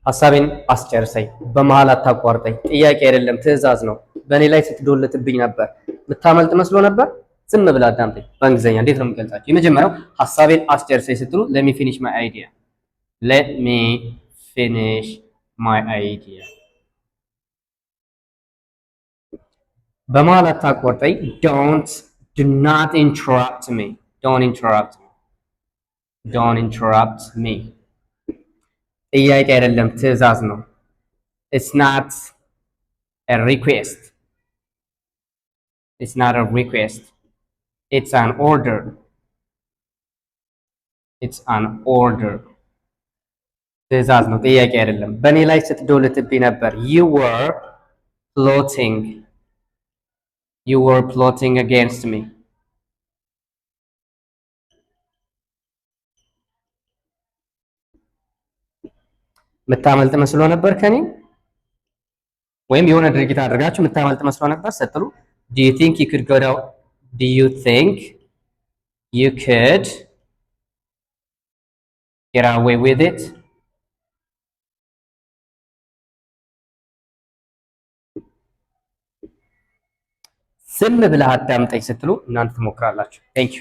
ሐሳቤን አስጨርሰኝ፣ በመሃል አታቋርጠኝ። ጥያቄ አይደለም ትዕዛዝ ነው። በእኔ ላይ ስትዶልትብኝ ነበር። ምታመልጥ መስሎ ነበር። ዝም ብለህ አዳምጠኝ። በእንግሊዝኛ እንዴት ነው የምገልጻቸው? የመጀመሪያው ሐሳቤን አስጨርሰኝ ስትሉ let me finish my idea let me finish my idea። በመሃል አታቋርጠኝ do not interrupt me don't interrupt me። ጥያቄ አይደለም ትዕዛዝ ነው። it's not a request it's an order ትዕዛዝ ነው፣ ጥያቄ አይደለም። በእኔ ላይ ስትዶልትብኝ ነበር you were plotting against me። ምታመልጥ መስሎ ነበር ከኔ ወይም የሆነ ድርጊት አድርጋችሁ ምታመልጥ መስሎ ነበር ስትሉ do you think you could get away with it? ዝም ብለህ አዳምጠኝ ስትሉ እናንተ ትሞክራላችሁ። ቴንክ ዩ